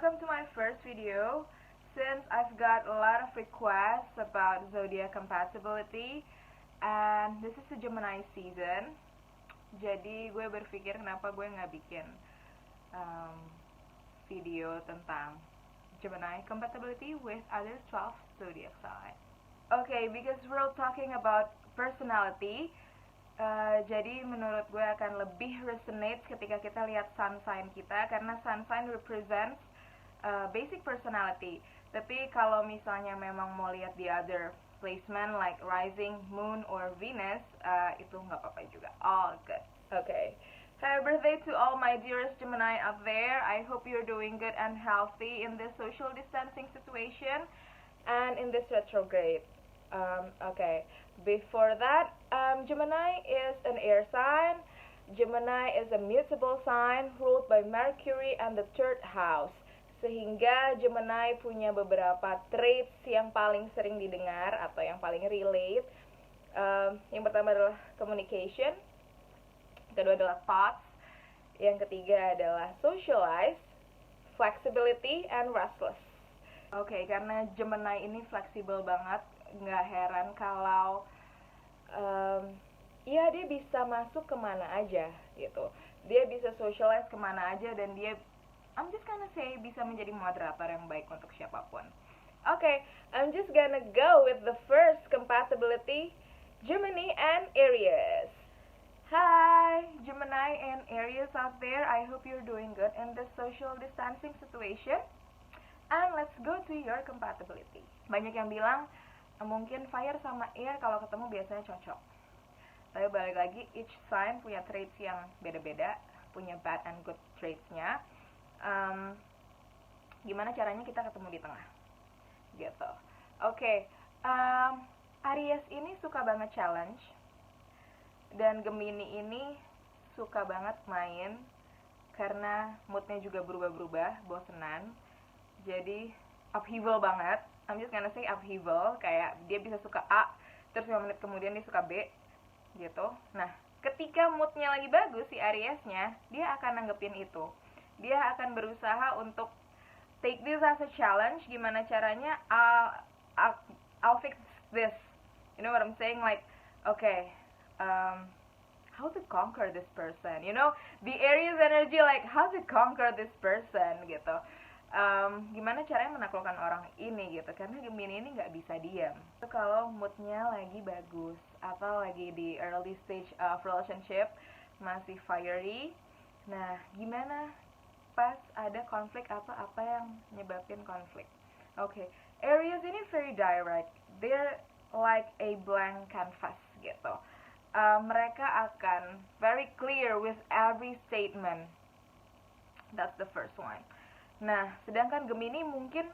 welcome to my first video. Since I've got a lot of requests about zodiac compatibility, and this is the Gemini season, jadi gue berpikir kenapa gue nggak bikin video tentang Gemini compatibility with other 12 zodiac sign. Okay, because we're talking about personality, jadi menurut gue akan lebih resonate ketika kita lihat sun sign kita, karena sun sign represents basic personality. Tapi kalau misalnya memang mau lihat the other placement like rising, moon, or Venus, itu nggak apa-apa juga, all good. Okay, happy birthday to all my dearest Gemini out there. I hope you're doing good and healthy in this social distancing situation and in this retrograde. Okay, before that, Gemini is an air sign. Gemini is a mutable sign ruled by Mercury and the third house. Sehingga Gemini punya beberapa traits yang paling sering didengar atau yang paling relate. Yang pertama adalah communication, kedua adalah thoughts, yang ketiga adalah socialize, flexibility, and restless. Oke, karena Gemini ini fleksibel banget, nggak heran kalau ya dia bisa masuk kemana aja gitu. Dia bisa socialize kemana aja, dan dia, I'm just gonna say, bisa menjadi moderator yang baik untuk siapapun. Okay, I'm just gonna go with the first compatibility, Gemini and Aries. Hi, Gemini and Aries out there. I hope you're doing good in this social distancing situation. And let's go to your compatibility. Banyak yang bilang mungkin fire sama air kalau ketemu biasanya cocok. Tapi balik lagi, each sign punya traits yang beda-beda, punya bad and good traitsnya. Gimana caranya kita ketemu di tengah gitu. Oke, Aries ini suka banget challenge, dan Gemini ini suka banget main karena moodnya juga berubah-berubah, bosenan, jadi upheaval banget. I'm just gonna say upheaval, kayak dia bisa suka A, terus 5 menit kemudian dia suka B gitu. Nah, ketika moodnya lagi bagus si Ariesnya, dia akan nanggepin itu. Dia akan berusaha untuk take this as a challenge. Gimana caranya? I'll fix this. You know what I'm saying? Like, okay, how to conquer this person? You know, the Aries energy, like how to conquer this person gitu. Gimana caranya menaklukkan orang ini gitu, karena Gemini ini nggak bisa diam. Kalau moodnya lagi bagus atau lagi di early stage of relationship, masih fiery. Nah, gimana pas ada konflik atau apa yang nyebabin konflik? Okay, Aries ini very direct. They're like a blank canvas gitu. Mereka akan very clear with every statement. That's the first one. Nah, sedangkan Gemini mungkin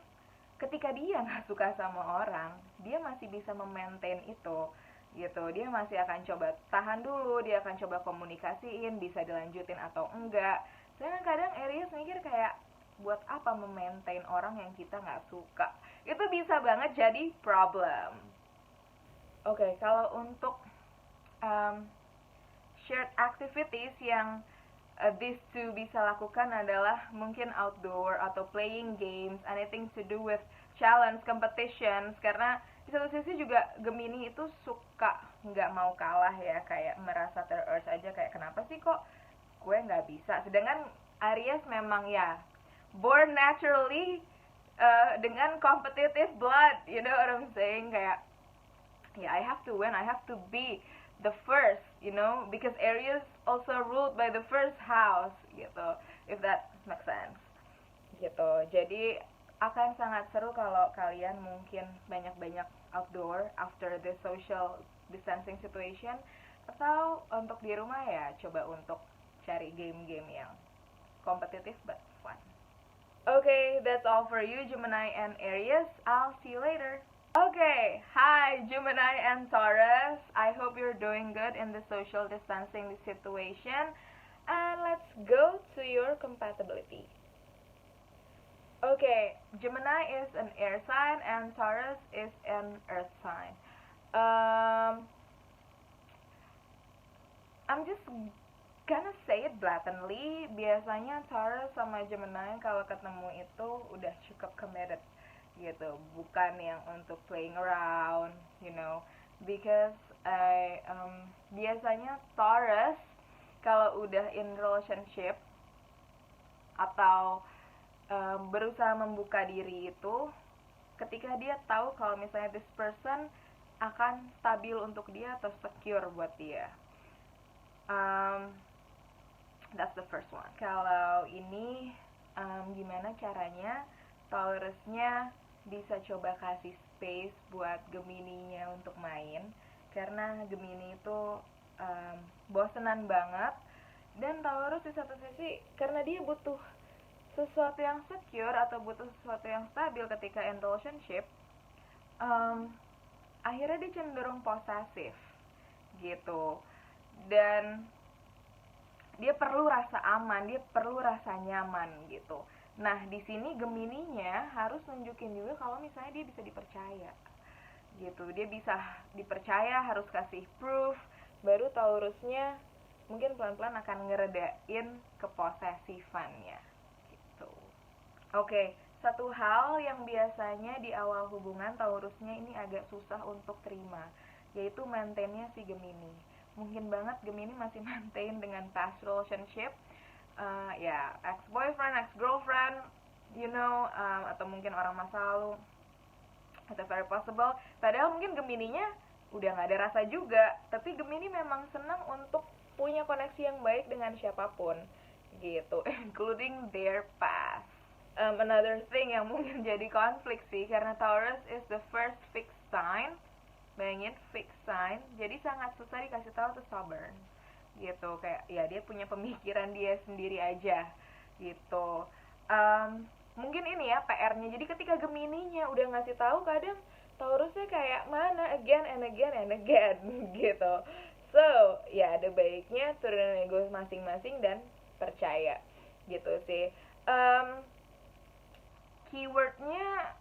ketika dia nggak suka sama orang, dia masih bisa memaintain itu gitu. Dia masih akan coba tahan dulu, dia akan coba komunikasiin, bisa dilanjutin atau enggak. Sedangkan kadang Aries mikir kayak, buat apa memaintain orang yang kita nggak suka? Itu bisa banget jadi problem. Oke, kalau untuk shared activities yang these two bisa lakukan adalah mungkin outdoor atau playing games, anything to do with challenge, competitions. Karena di satu sisi juga Gemini itu suka nggak mau kalah ya, kayak merasa terurge aja, kayak kenapa sih kok gue nggak bisa. Sedangkan Aries memang ya born naturally dengan competitive blood, you know what I'm saying, kayak yeah, I have to win, I have to be the first, you know, because Aries also ruled by the first house gitu, if that makes sense gitu. Jadi akan sangat seru kalau kalian mungkin banyak-banyak outdoor after the social distancing situation, atau untuk di rumah ya coba untuk cari game-game yang competitive but fun. Okay, that's all for you Gemini and Aries. I'll see you later. Okay, hi Gemini and Taurus. I hope you're doing good in the social distancing situation. And let's go to your compatibility. Okay, Gemini is an air sign and Taurus is an earth sign. I'm just gonna say it blatantly, biasanya Taurus sama Gemini kalau ketemu itu udah cukup committed gitu, bukan yang untuk playing around, you know, because biasanya Taurus kalau udah in relationship atau berusaha membuka diri itu ketika dia tahu kalau misalnya this person akan stabil untuk dia atau secure buat dia. That's the first one. Kalau ini gimana caranya Taurusnya bisa coba kasih space buat Gemininya untuk main, karena Gemini itu bosenan banget, dan Taurus di satu sisi karena dia butuh sesuatu yang secure atau butuh sesuatu yang stabil ketika in relationship, akhirnya dia cenderung posesif gitu, dan dia perlu rasa aman, dia perlu rasa nyaman gitu. Nah di sini Gemininya harus nunjukin juga kalau misalnya dia bisa dipercaya gitu, dia bisa dipercaya, harus kasih proof, baru Taurusnya mungkin pelan-pelan akan ngeredain keposesifannya. Oke, satu hal yang biasanya di awal hubungan Taurusnya ini agak susah untuk terima, yaitu maintainnya si Gemini. Mungkin banget Gemini masih maintain dengan past relationship, ya ex-boyfriend, ex-girlfriend, you know, atau mungkin orang masa lalu, atau very possible. Padahal mungkin Gemininya udah gak ada rasa juga, tapi Gemini memang senang untuk punya koneksi yang baik dengan siapapun gitu, including their past. Another thing yang mungkin jadi konflik sih, karena Taurus is the first fixed sign, bayangin fixed sign, jadi sangat susah dikasih tahu tuh stubborn gitu, kayak ya dia punya pemikiran dia sendiri aja gitu. Mungkin ini ya PR-nya, jadi ketika Gemininya udah ngasih tahu, kadang Taurusnya kayak mana again and again and again gitu. So ya ada baiknya turunin ego masing-masing dan percaya gitu sih. Keywordnya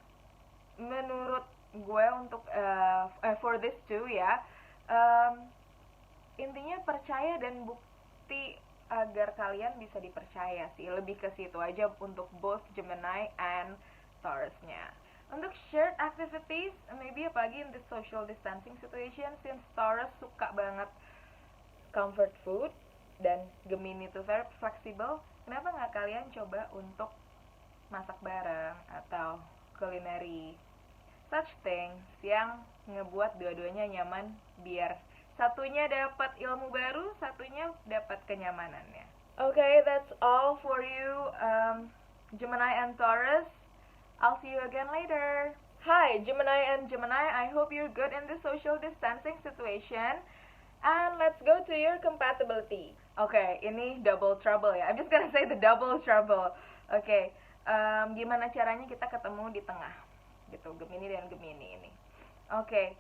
menurut gue untuk for this too ya, intinya percaya dan bukti agar kalian bisa dipercaya sih, lebih ke situ aja untuk both Gemini and Taurusnya. Untuk shared activities, maybe apalagi in the social distancing situation, since Taurus suka banget comfort food dan Gemini itu very flexible, kenapa nggak kalian coba untuk masak bareng atau culinary, such things yang ngebuat dua-duanya nyaman, biar satunya dapat ilmu baru, satunya dapat kenyamanannya. Okay, that's all for you, Gemini and Taurus. I'll see you again later. Hi, Gemini and Gemini, I hope you're good in the social distancing situation. And let's go to your compatibility. Okay, ini double trouble ya. I'm just gonna say the double trouble. Okay. Gimana caranya kita ketemu di tengah gitu, Gemini dan Gemini ini. Oke,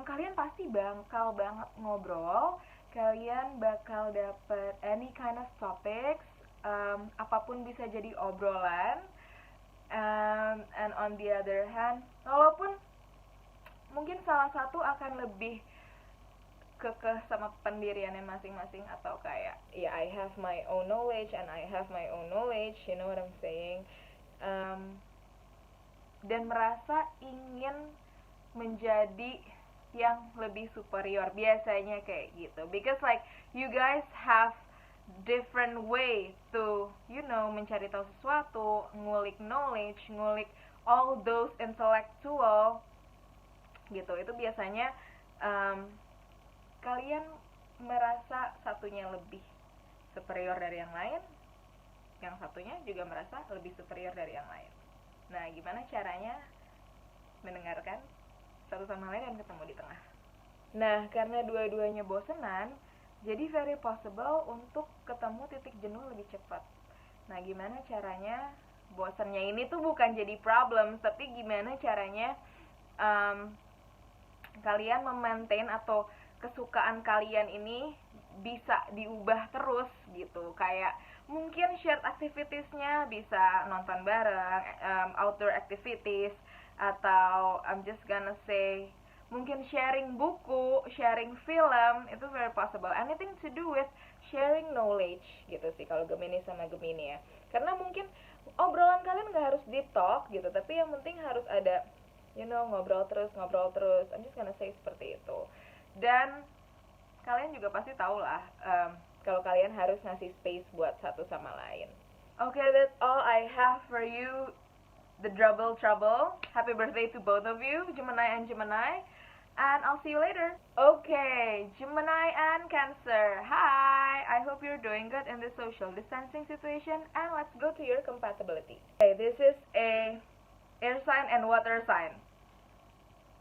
kalian pasti bakal banget ngobrol, kalian bakal dapet any kind of topics, apapun bisa jadi obrolan, and on the other hand, walaupun mungkin salah satu akan lebih kekeh sama pendiriannya masing-masing, atau kayak ya I have my own knowledge and I have my own knowledge, you know what I'm saying, dan merasa ingin menjadi yang lebih superior, biasanya kayak gitu, because like you guys have different way to, you know, mencari tahu sesuatu, ngulik knowledge, ngulik all those intellectual gitu. Itu biasanya kalian merasa satunya lebih superior dari yang lain, yang satunya juga merasa lebih superior dari yang lain. Nah, gimana caranya mendengarkan satu sama lain dan ketemu di tengah? Nah, karena dua-duanya bosenan, jadi very possible untuk ketemu titik jenuh lebih cepat. Nah, gimana caranya bosannya ini tuh bukan jadi problem, tapi gimana caranya kalian memaintain atau kesukaan kalian ini bisa diubah terus gitu. Kayak mungkin shared activitiesnya bisa nonton bareng, outdoor activities, atau I'm just gonna say mungkin sharing buku, sharing film, itu very possible. Anything to do with sharing knowledge gitu sih kalau Gemini sama Gemini ya. Karena mungkin obrolan kalian nggak harus deep talk gitu, tapi yang penting harus ada ngobrol terus. I'm just gonna say seperti itu. Dan kalian juga pasti tahu lah kalau kalian harus ngasih space buat satu sama lain. Okay, that's all I have for you, the trouble. Happy birthday to both of you, Gemini and Gemini. And I'll see you later. Okay, Gemini and Cancer. Hi, I hope you're doing good in this social distancing situation. And let's go to your compatibility. Okay, this is a air sign and water sign.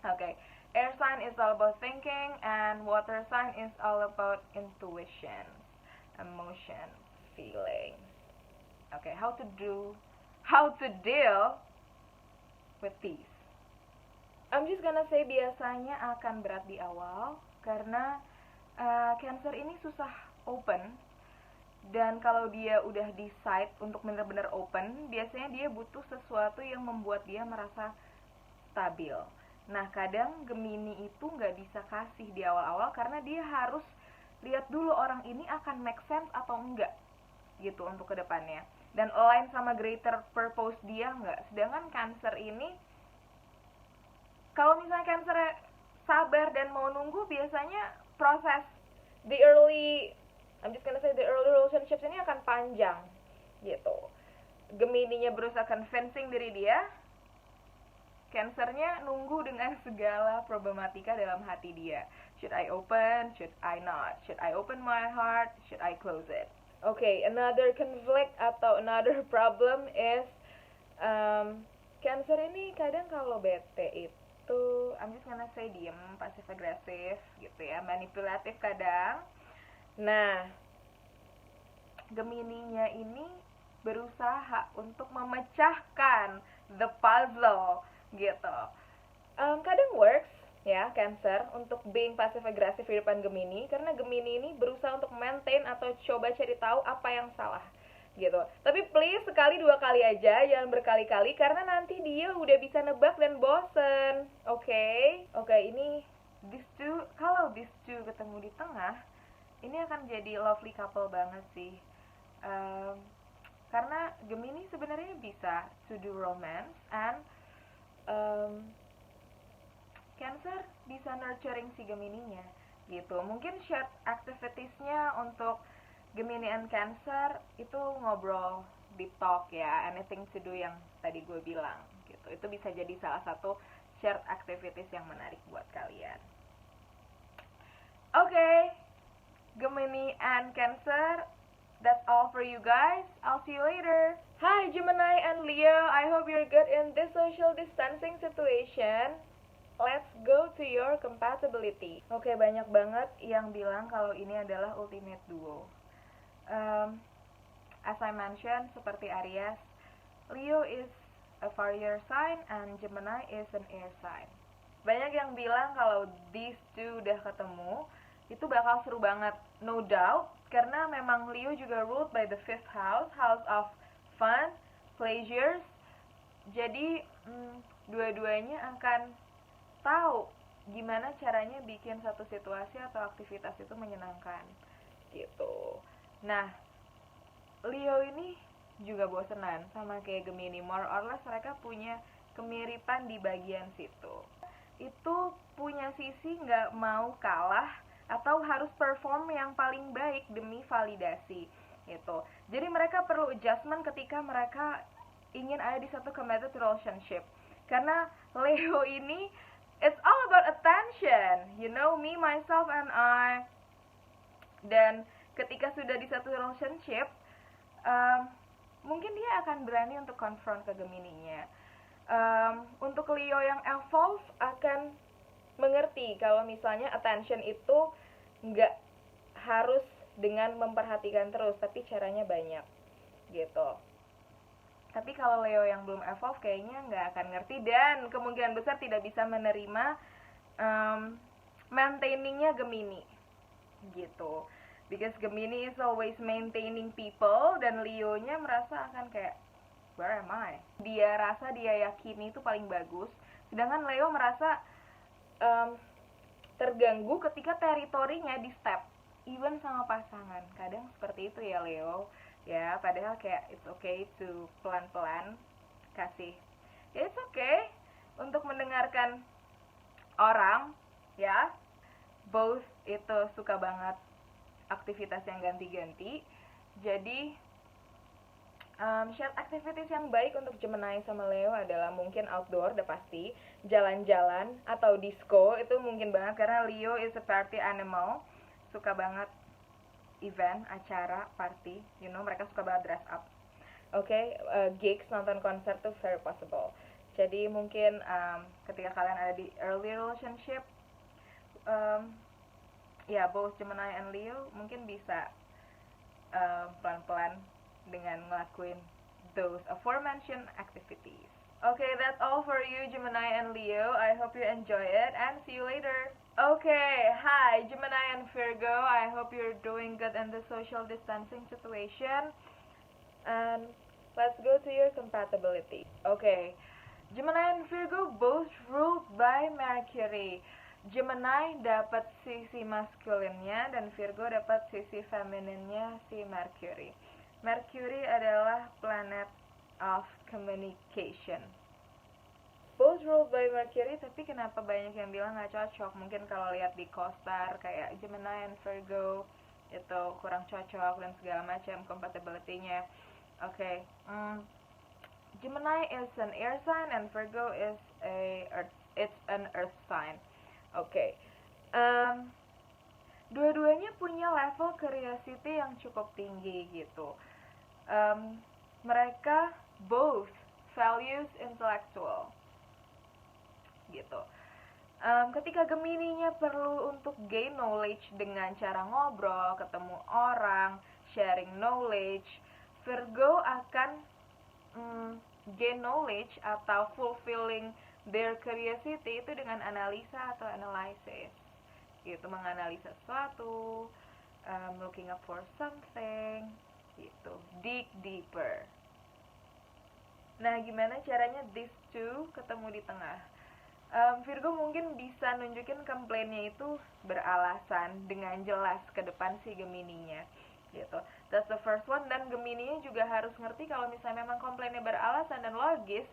Okay, air sign is all about thinking, and water sign is all about intuition, emotion, feelings. Okay, how to deal with these. I'm just gonna say biasanya akan berat di awal karena Cancer ini susah open, dan kalau dia udah decide untuk benar-benar open, biasanya dia butuh sesuatu yang membuat dia merasa stabil. Nah, kadang Gemini itu nggak bisa kasih di awal-awal karena dia harus lihat dulu orang ini akan make sense atau enggak gitu untuk kedepannya, dan align sama greater purpose dia nggak. Sedangkan Cancer ini, kalau misalnya Cancer sabar dan mau nunggu, biasanya proses the early relationships ini akan panjang gitu. Gemininya berusaha convincing diri dia, Cancernya nunggu dengan segala problematika dalam hati dia. Should I open? Should I not? Should I open my heart? Should I close it? Okay, another conflict atau another problem is Cancer ini kadang kalau bete itu, I'm just gonna say diem, passive agresif gitu ya, manipulatif kadang. Nah, Gemininya ini berusaha untuk memecahkan the puzzle gitu. Kadang works ya Cancer untuk being passive agresif di depan Gemini, karena Gemini ini berusaha untuk maintain atau coba cari tahu apa yang salah gitu. Tapi please sekali dua kali aja, jangan berkali-kali, karena nanti dia udah bisa nebak dan bosen. Oke, ini kalau these two ketemu di tengah, ini akan jadi lovely couple banget sih. Karena Gemini sebenarnya bisa to do romance, and Cancer bisa nurturing si Gemininya gitu. Mungkin shared activitiesnya untuk Gemini and Cancer itu ngobrol, deep talk ya, anything to do yang tadi gue bilang gitu. Itu bisa jadi salah satu shared activities yang menarik buat kalian. Okay, Gemini and Cancer, that's all for you guys. I'll see you later. Hi Gemini and Leo, I hope you're good in this social distancing situation. Let's go to your compatibility. Oke, banyak banget yang bilang kalau ini adalah ultimate duo. As I mentioned, seperti Aries, Leo is a fire sign and Gemini is an air sign. Banyak yang bilang kalau these two udah ketemu, itu bakal seru banget, no doubt, karena memang Leo juga ruled by the 5th house, house of fun, pleasures. Jadi dua-duanya akan tahu gimana caranya bikin satu situasi atau aktivitas itu menyenangkan gitu. Nah, Leo ini juga bosenan sama kayak Gemini, more or less mereka punya kemiripan di bagian situ. Itu punya sisi nggak mau kalah atau harus perform yang paling baik demi validasi gitu. Jadi mereka perlu adjustment ketika mereka ingin ada di satu committed relationship. Karena Leo ini, it's all about attention, you know, me, myself, and I. Dan ketika sudah di satu relationship, mungkin dia akan berani untuk confront ke Gemininya. Untuk Leo yang evolve akan mengerti kalau misalnya attention itu nggak harus dengan memperhatikan terus, tapi caranya banyak gitu. Tapi kalau Leo yang belum evolve kayaknya nggak akan ngerti, dan kemungkinan besar tidak bisa menerima maintainingnya Gemini gitu. Because Gemini is always maintaining people, dan Leo-nya merasa akan kayak, where am I? Dia rasa dia yakini itu paling bagus, sedangkan Leo merasa terganggu ketika teritorinya di step even sama pasangan. Kadang seperti itu ya Leo, ya padahal kayak it's okay to pelan-pelan kasih, ya it's okay untuk mendengarkan orang, ya. Both itu suka banget aktivitas yang ganti-ganti. Jadi shared activities yang baik untuk Gemini sama Leo adalah mungkin outdoor, udah pasti, jalan-jalan atau disco, itu mungkin banget karena Leo is a party animal, suka banget event, acara, party, you know, mereka suka banget dress up. Oke, gigs, nonton konser tuh very possible. Jadi mungkin ketika kalian ada di early relationship, ya both Gemini and Leo mungkin bisa pelan-pelan dengan ngelakuin those aforementioned activities. Okay, that's all for you Gemini and Leo. I hope you enjoy it and see you later. Okay, hi Gemini and Virgo. I hope you're doing good in the social distancing situation. And let's go to your compatibility. Okay, Gemini and Virgo both ruled by Mercury. Gemini dapat sisi maskulinnya dan Virgo dapat sisi femininnya si Mercury. Mercury adalah planet of communication. Both ruled by Mercury, tapi kenapa banyak yang bilang nggak cocok? Mungkin kalau lihat di CoStar kayak Gemini and Virgo itu kurang cocok dan segala macam compatibility-nya. Okay. Gemini is an air sign and Virgo is an earth sign. Okay. Dua-duanya punya level curiosity yang cukup tinggi gitu. Mereka both values intellectual gitu. Ketika Gemininya perlu untuk gain knowledge dengan cara ngobrol, ketemu orang, sharing knowledge, Virgo akan gain knowledge atau fulfilling their curiosity itu dengan analisa atau analysis gitu, menganalisa sesuatu, looking up for something gitu, dig deeper. Nah, gimana caranya these two ketemu di tengah? Virgo mungkin bisa nunjukin komplainnya itu beralasan dengan jelas ke depan si Gemininya gitu. That's the first one. Dan Gemininya juga harus ngerti kalau misalnya memang komplainnya beralasan dan logis,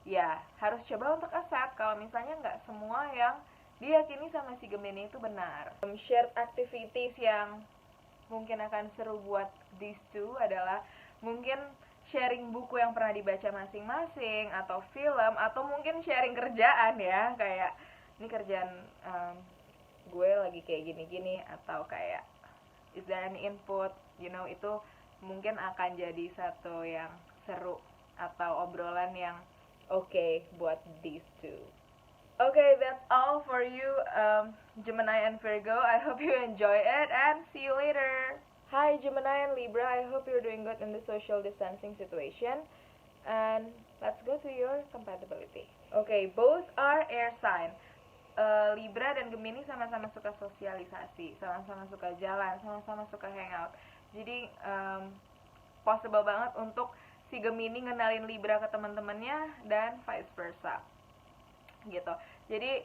ya harus coba untuk accept kalau misalnya nggak semua yang diyakini sama si Gemini itu benar. Shared activities yang mungkin akan seru buat these two adalah mungkin sharing buku yang pernah dibaca masing-masing, atau film, atau mungkin sharing kerjaan ya, kayak ini kerjaan gue lagi kayak gini-gini, atau kayak is there any input, you know, itu mungkin akan jadi satu yang seru atau obrolan yang okay buat these two. Okay, that's all for you, Gemini and Virgo. I hope you enjoy it and see you later. Hi, Gemini and Libra. I hope you're doing good in the social distancing situation. And let's go to your compatibility. Okay, both are air sign. Libra dan Gemini sama-sama suka sosialisasi, sama-sama suka jalan, sama-sama suka hangout. Jadi possible banget untuk si Gemini ngenalin Libra ke teman-temannya dan vice versa. Gitu. Jadi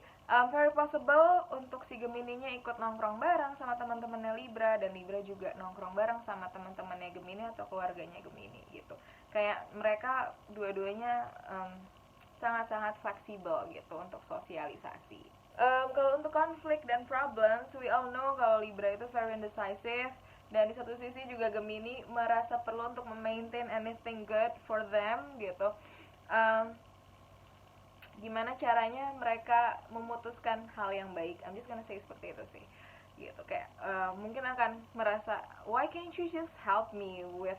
very possible untuk si Gemininya ikut nongkrong bareng sama teman-temannya Libra, dan Libra juga nongkrong bareng sama teman-temannya Gemini atau keluarganya Gemini gitu. Kayak mereka dua-duanya sangat-sangat fleksibel gitu untuk sosialisasi. Kalau untuk konflik dan problems, we all know kalau Libra itu very indecisive, dan di satu sisi juga Gemini merasa perlu untuk memaintain anything good for them gitu. Gimana caranya mereka memutuskan hal yang baik, I'm just gonna say seperti itu sih gitu. Kayak mungkin akan merasa, why can't you just help me with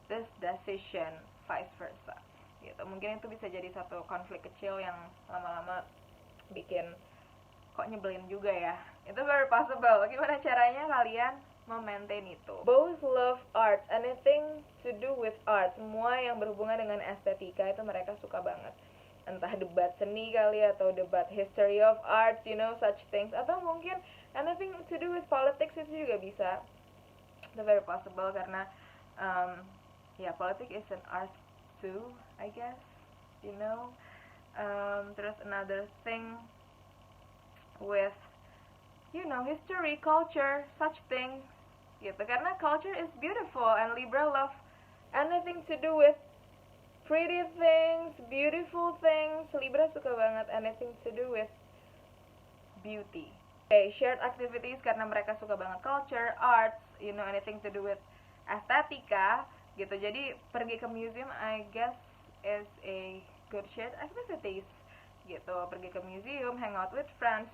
this decision, vice versa gitu. Mungkin itu bisa jadi satu konflik kecil yang lama-lama bikin kok nyebelin juga ya. Itu very possible. Gimana caranya kalian memaintain itu? Both love art, anything to do with art, semua yang berhubungan dengan estetika itu mereka suka banget. Entah debat seni kali, atau debat history of art, you know, such things, atau mungkin anything to do with politics itu juga bisa. It's very possible karena politics is an art too, I guess, you know. Terus another thing with, you know, history, culture, such things gitu, karena culture is beautiful and Libra love anything to do with pretty things, beautiful things. Libra suka banget anything to do with beauty. Okay, shared activities karena mereka suka banget culture, arts, anything to do with estetika gitu. Jadi pergi ke museum I guess is a good shared activities gitu. Pergi ke museum, hang out with friends,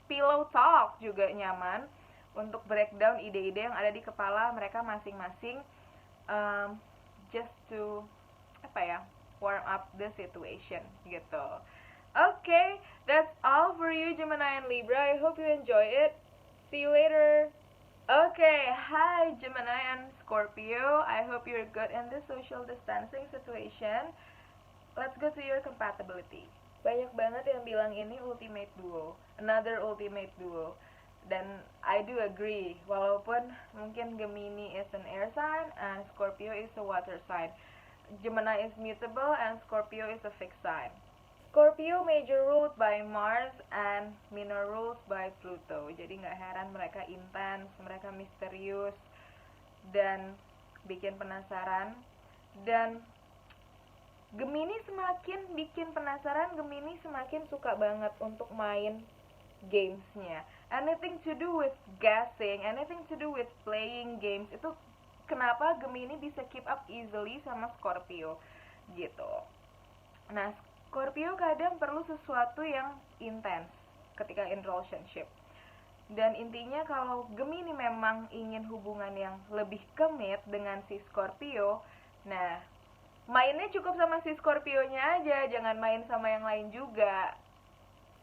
pillow talk juga nyaman untuk breakdown ide-ide yang ada di kepala mereka masing-masing, just to warm up the situation gitu. Okay, that's all for you Gemini and Libra. I hope you enjoy it. See you later. Okay, hi Gemini and Scorpio. I hope you're good in this social distancing situation. Let's go to your compatibility. Banyak banget yang bilang ini ultimate duo, another ultimate duo. Dan I do agree, walaupun mungkin Gemini is an air sign and Scorpio is a water sign. Gemini is mutable and Scorpio is a fixed sign. Scorpio major ruled by Mars and minor ruled by Pluto. Jadi nggak heran mereka intens, mereka misterius dan bikin penasaran. Dan Gemini semakin bikin penasaran, Gemini semakin suka banget untuk main gamesnya. Anything to do with guessing, anything to do with playing games. Itu kenapa Gemini bisa keep up easily sama Scorpio gitu. Nah, Scorpio kadang perlu sesuatu yang intens ketika in relationship. Dan intinya kalau Gemini memang ingin hubungan yang lebih commit dengan si Scorpio, nah mainnya cukup sama si Scorpio-nya aja, jangan main sama yang lain juga.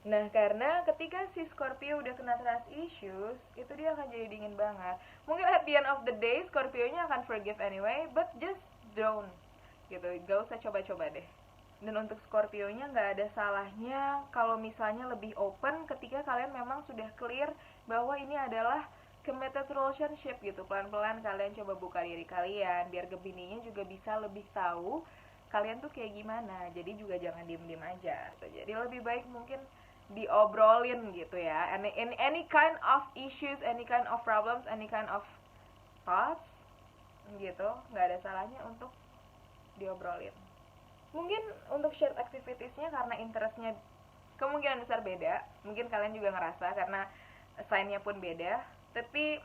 Nah, karena ketika si Scorpio udah kena trust issues, itu dia akan jadi dingin banget. Mungkin at the end of the day, Scorpio-nya akan forgive anyway, but just don't. Gitu, gak usah coba-coba deh. Dan untuk Scorpio-nya nggak ada salahnya kalau misalnya lebih open ketika kalian memang sudah clear bahwa ini adalah committed relationship gitu. Pelan-pelan kalian coba buka diri kalian, biar Gemininya juga bisa lebih tahu kalian tuh kayak gimana. Jadi juga jangan diem-diem aja. Jadi lebih baik mungkin diobrolin gitu ya. Any kind of issues, any kind of problems, any kind of thoughts gitu, nggak ada salahnya untuk diobrolin. Mungkin untuk shared activitiesnya karena interestnya kemungkinan besar beda, mungkin kalian juga ngerasa karena sign-nya pun beda. Tapi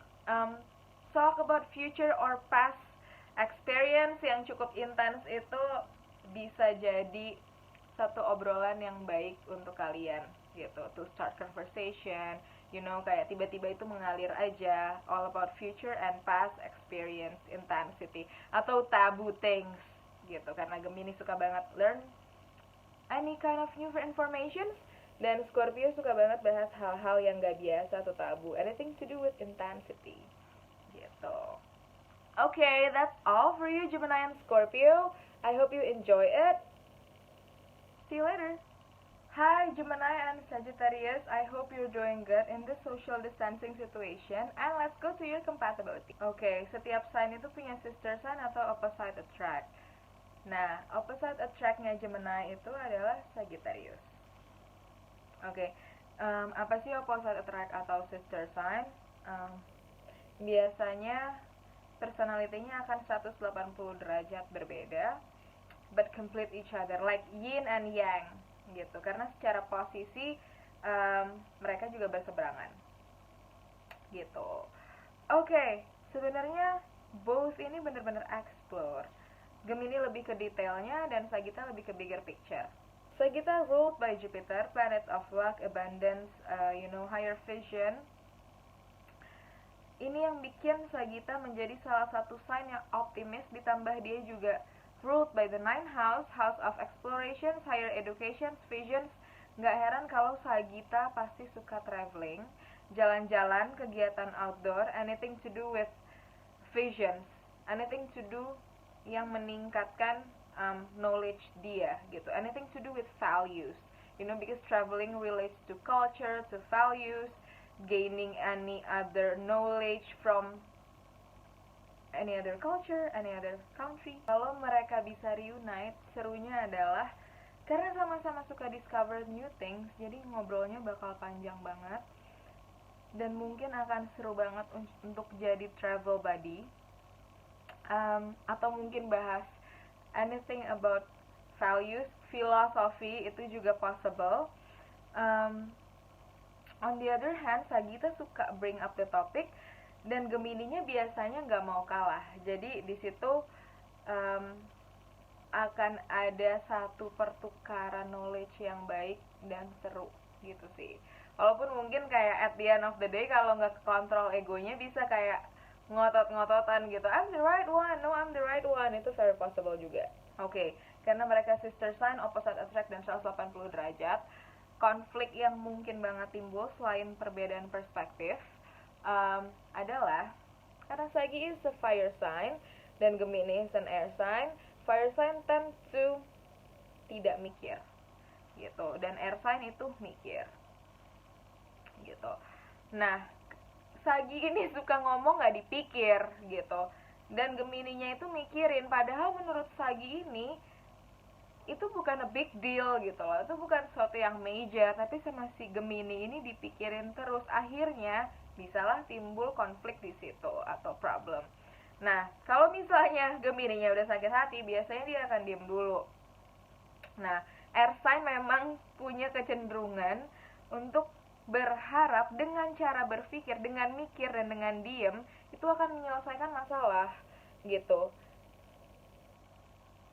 talk about future or past experience yang cukup intens itu bisa jadi satu obrolan yang baik untuk kalian gitu, to start conversation, kayak tiba-tiba itu mengalir aja, all about future and past experience intensity atau taboo things gitu, karena Gemini suka banget learn any kind of new information, dan Scorpio suka banget bahas hal-hal yang gak biasa atau tabu, anything to do with intensity gitu. Okay, that's all for you Gemini and Scorpio. I hope you enjoy it. See you later. Hi Gemini and Sagittarius, I hope you're doing good in this social distancing situation, and let's go to your compatibility. Okay, setiap sign itu punya sister sign atau opposite attract. Nah, opposite attract-nya Gemini itu adalah Sagittarius. Oke, apa sih opposite attract atau sister sign? Biasanya personality-nya akan 180 derajat berbeda, but complete each other, like yin and yang gitu. Karena secara posisi mereka juga berseberangan gitu. Oke, sebenarnya both ini benar-benar explore. Gemini lebih ke detailnya dan Sagitta lebih ke bigger picture. Sagitta ruled by Jupiter, planet of luck, abundance, higher vision. Ini yang bikin Sagitta menjadi salah satu sign yang optimis, ditambah dia juga ruled by the 9th house, house of explorations, higher education, visions. Nggak heran kalau Sagitta pasti suka traveling, jalan-jalan, kegiatan outdoor, anything to do with visions, anything to do yang meningkatkan knowledge dia gitu, anything to do with values, because traveling relates to culture, to values, gaining any other knowledge from any other culture, any other country. Kalau mereka bisa reunite, serunya adalah karena sama-sama suka discover new things, jadi ngobrolnya bakal panjang banget. dan mungkin akan seru banget untuk jadi travel buddy, atau mungkin bahas anything about values, philosophy, itu juga possible. On the other hand, Sagita suka bring up the topic, dan Gemininya biasanya nggak mau kalah. Jadi di situ akan ada satu pertukaran knowledge yang baik dan seru gitu sih. Walaupun mungkin kayak at the end of the day kalau nggak kontrol egonya bisa kayak ngotot-ngototan gitu, I'm the right one, no I'm the right one, itu very possible juga. Oke, karena mereka sister sign, opposite attract, dan 180 derajat, konflik yang mungkin banget timbul selain perbedaan perspektif adalah karena Sagi is a fire sign dan Gemini is an air sign. Fire sign tend to tidak mikir gitu, dan air sign itu mikir gitu. Nah, Sagi ini suka ngomong gak dipikir gitu, dan Gemininya itu mikirin, padahal menurut Sagi ini itu bukan a big deal gitu loh, itu bukan sesuatu yang major, tapi sama si Gemini ini dipikirin terus, akhirnya bisalah timbul konflik di situ atau problem. Nah, kalau misalnya Gemininya udah sakit hati, biasanya dia akan diem dulu. Nah, air sign memang punya kecenderungan untuk berharap dengan cara berpikir, dengan mikir, dan dengan diem, itu akan menyelesaikan masalah gitu.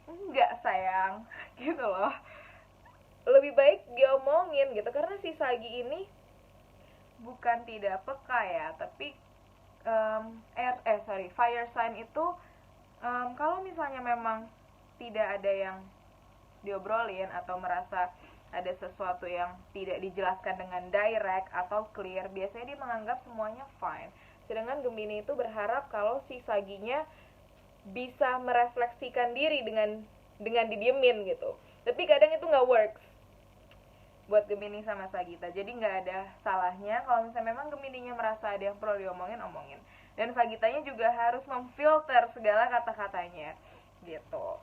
Enggak sayang, gitu loh. Lebih baik diomongin gitu, karena si Sagi ini bukan tidak peka ya, tapi fire sign itu kalau misalnya memang tidak ada yang diobrolin atau merasa ada sesuatu yang tidak dijelaskan dengan direct atau clear, biasanya dia menganggap semuanya fine. Sedangkan Gemini itu berharap kalau si Saginya bisa merefleksikan diri dengan didiemin gitu. Tapi kadang itu nggak works buat Gemini sama Sagita. Jadi nggak ada salahnya kalau misalnya memang Gemininya merasa ada yang perlu diomongin, omongin. Dan Sagitanya juga harus memfilter segala kata-katanya gitu.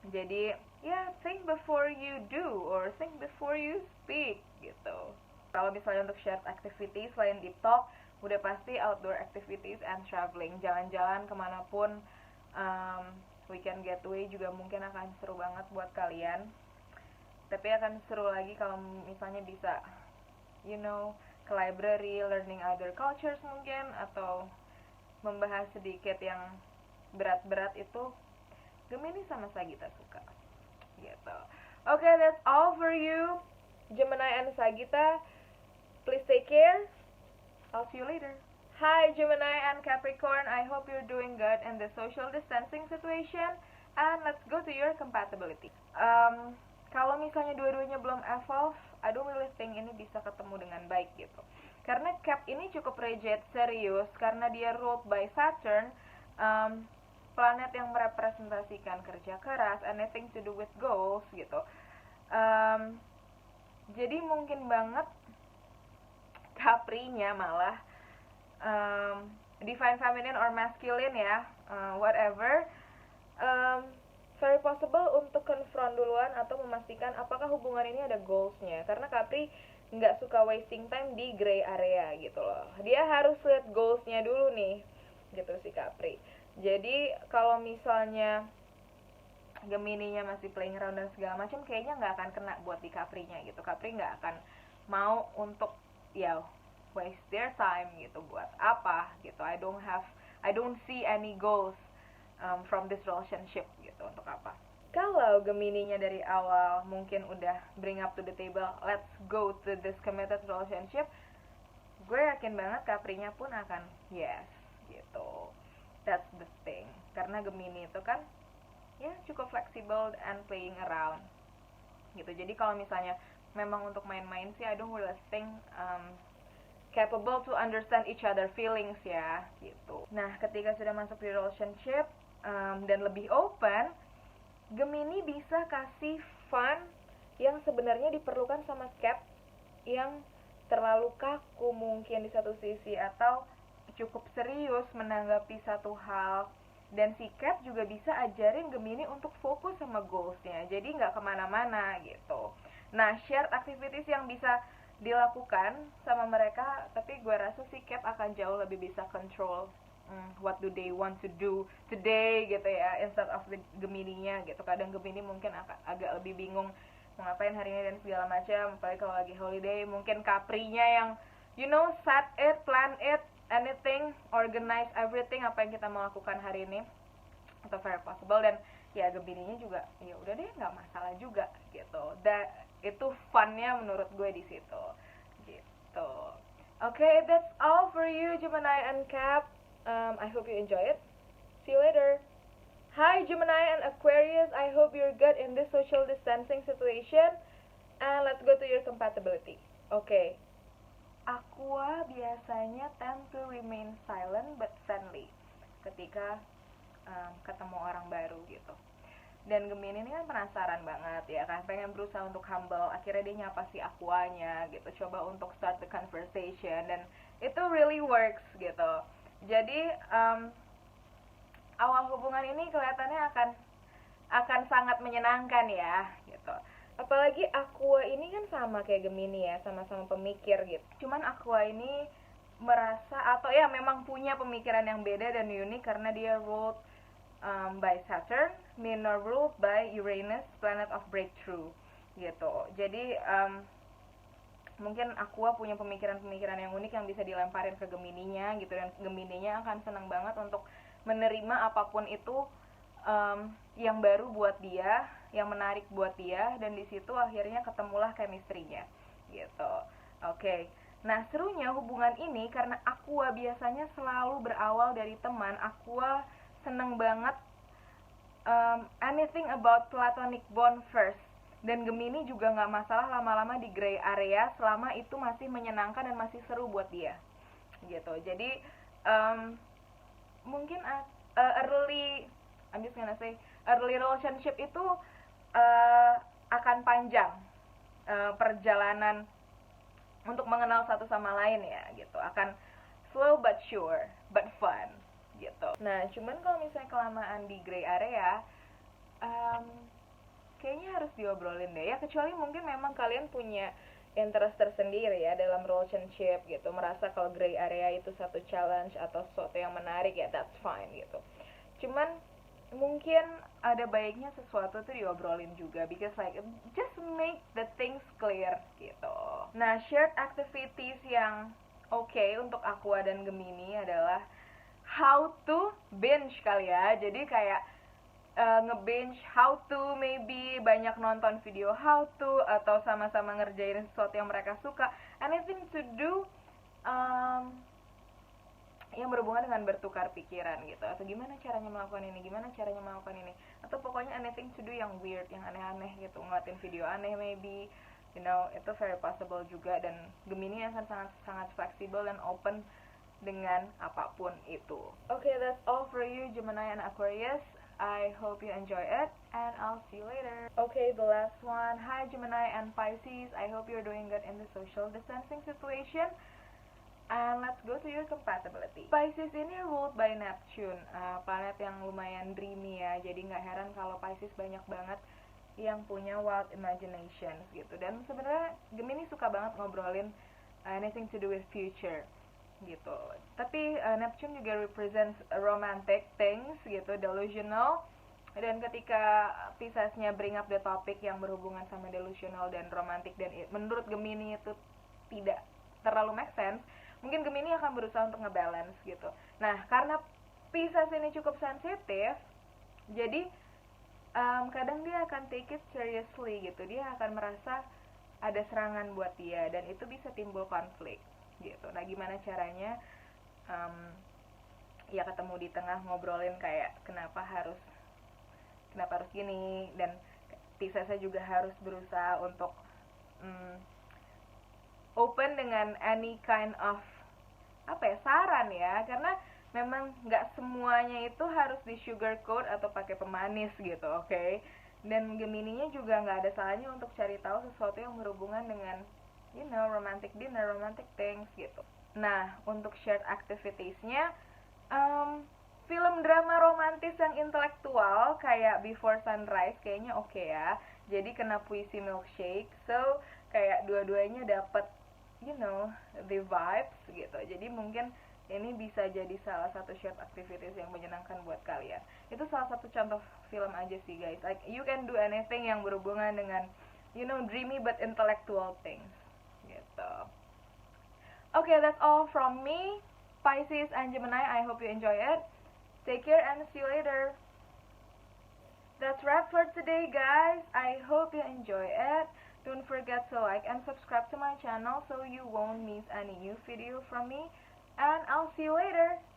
Jadi ya, think before you do or think before you speak gitu. Kalau misalnya untuk shared activities selain deep talk, udah pasti outdoor activities and traveling, jalan-jalan kemanapun. Weekend getaway juga mungkin akan seru banget buat kalian. Tapi akan seru lagi kalau misalnya bisa, ke library, learning other cultures mungkin, atau membahas sedikit yang berat-berat, itu Gemini sama Sagita suka gitu. Okay, that's all for you, Gemini and Sagita. Please take care. I'll see you later. Hi Gemini and Capricorn, I hope you're doing good in the social distancing situation. And let's go to your compatibility. Kalau misalnya dua-duanya belum evolve, I don't really think ini bisa ketemu dengan baik gitu. Karena Cap ini cukup rigid, serius, karena dia ruled by Saturn, planet yang merepresentasikan kerja keras, anything to do with goals gitu. Jadi mungkin banget Caprinya malah divine feminine or masculine ya, whatever, very possible untuk confront duluan atau memastikan apakah hubungan ini ada goalsnya, karena Capri nggak suka wasting time di gray area gitu loh. Dia harus lihat goalsnya dulu nih gitu si Capri. Jadi kalau misalnya Gemininya masih playing around dan segala macam, kayaknya nggak akan kena buat di Caprinya gitu. Capri nggak akan mau untuk waste their time gitu, buat apa gitu. I don't see any goals from this relationship gitu, untuk apa. Kalau Gemininya dari awal mungkin udah bring up to the table, let's go to this committed relationship, gue yakin banget Caprinya pun akan yes gitu. That's the thing, karena Gemini itu kan cukup flexible and playing around gitu. Jadi kalau misalnya memang untuk main-main sih, I don't really think capable to understand each other feelings ya gitu. Nah, ketika sudah masuk di relationship dan lebih open, Gemini bisa kasih fun yang sebenarnya diperlukan sama Cap, yang terlalu kaku mungkin di satu sisi, atau cukup serius menanggapi satu hal. Dan si Cap juga bisa ajarin Gemini untuk fokus sama goalsnya, jadi nggak kemana-mana gitu. Nah, shared activities yang bisa dilakukan sama mereka, tapi gue rasa si Cap akan jauh lebih bisa control what do they want to do today gitu ya, instead of the Gemini-nya gitu. Kadang Gemini mungkin agak lebih bingung mau ngapain hari ini dan segala macam, apalagi kalau lagi holiday. Mungkin Capri-nya yang set it, plan it, anything, organize everything, apa yang kita mau lakukan hari ini, atau very possible. Dan ya Gemini-nya juga ya udah deh, nggak masalah juga gitu. Itu fun-nya menurut gue di situ gitu. Okay, that's all for you Gemini and Cap. I hope you enjoy it. See you later. Hi Gemini and Aquarius, I hope you're good in this social distancing situation. And let's go to your compatibility. Okay. Aqua biasanya tend to remain silent but friendly ketika ketemu orang baru gitu. Dan Gemini ini kan penasaran banget ya kan, pengen berusaha untuk humble. Akhirnya dia nyapa si Aquanya gitu, coba untuk start the conversation, dan itu really works gitu. Jadi awal hubungan ini kelihatannya akan sangat menyenangkan ya gitu. Apalagi Aqua ini kan sama kayak Gemini ya, sama-sama pemikir gitu. Cuman Aqua ini merasa, atau ya memang punya pemikiran yang beda dan unik karena dia ruled by Saturn, minor ruled by Uranus, planet of breakthrough gitu. Jadi mungkin Aqua punya pemikiran-pemikiran yang unik yang bisa dilemparin ke Gemininya gitu, dan Gemininya akan senang banget untuk menerima apapun itu yang baru buat dia, yang menarik buat dia, dan di situ akhirnya ketemulah chemistry-nya gitu. Oke. Nah, serunya hubungan ini karena Aqua biasanya selalu berawal dari teman. Aqua seneng banget anything about platonic bond first. Dan Gemini juga nggak masalah lama-lama di gray area selama itu masih menyenangkan dan masih seru buat dia gitu. Jadi mungkin early relationship itu akan panjang perjalanan untuk mengenal satu sama lain ya gitu. Akan slow but sure but fun gitu. Nah, cuman kalau misalnya kelamaan di gray area kayaknya harus diobrolin deh ya, kecuali mungkin memang kalian punya interest tersendiri ya dalam relationship gitu, merasa kalau gray area itu satu challenge atau sesuatu yang menarik, ya that's fine gitu. Cuman mungkin ada baiknya sesuatu tuh diobrolin juga, because like just make the things clear gitu. Nah, shared activities yang oke untuk Aqua dan Gemini adalah how to binge kali ya. Jadi kayak nge-binge, how to, maybe banyak nonton video how to, atau sama-sama ngerjain sesuatu yang mereka suka, anything to do yang berhubungan dengan bertukar pikiran gitu, atau gimana caranya melakukan ini, atau pokoknya anything to do yang weird, yang aneh-aneh gitu, ngeliatin video aneh maybe, itu very possible juga. Dan Gemini akan sangat fleksibel dan open dengan apapun itu. Okay, that's all for you Gemini and Aquarius. I hope you enjoy it, and I'll see you later. Okay, the last one. Hi Gemini and Pisces, I hope you're doing good in the social distancing situation. And let's go to your compatibility. Pisces ini ruled by Neptune, planet yang lumayan dreamy ya. Jadi nggak heran kalau Pisces banyak banget yang punya wild imaginations gitu. Dan sebenarnya Gemini suka banget ngobrolin anything to do with future gitu. Tapi Neptune juga represents romantic things gitu, delusional. Dan ketika Piscesnya bring up the topic yang berhubungan sama delusional dan romantic, dan menurut Gemini itu tidak terlalu make sense, mungkin Gemini akan berusaha untuk ngebalance gitu. Nah, karena Pisces ini cukup sensitif, jadi kadang dia akan take it seriously gitu. Dia akan merasa ada serangan buat dia, dan itu bisa timbul konflik gitu. Nah, gimana caranya ya ketemu di tengah, ngobrolin kayak kenapa harus gini, dan Piscesnya juga harus berusaha untuk open dengan any kind of saran ya, karena memang nggak semuanya itu harus di sugarcoat atau pakai pemanis gitu, okay? Dan Gemininya juga nggak ada salahnya untuk cari tahu sesuatu yang berhubungan dengan romantic dinner, romantic things gitu. Nah, untuk shared activities-nya film drama romantis yang intelektual kayak Before Sunrise kayaknya oke ya. Jadi kena puisi milkshake, so kayak dua-duanya dapat you know, the vibes gitu. Jadi mungkin ini bisa jadi salah satu shared activities yang menyenangkan buat kalian. Itu salah satu contoh film aja sih guys. Like you can do anything yang berhubungan dengan, you know, dreamy but intellectual things gitu. Okay, that's all from me, Pisces and Gemini. I hope you enjoy it. Take care and see you later. That's wrap for today, guys. I hope you enjoy it. Don't forget to like and subscribe to my channel so you won't miss any new video from me. And I'll see you later.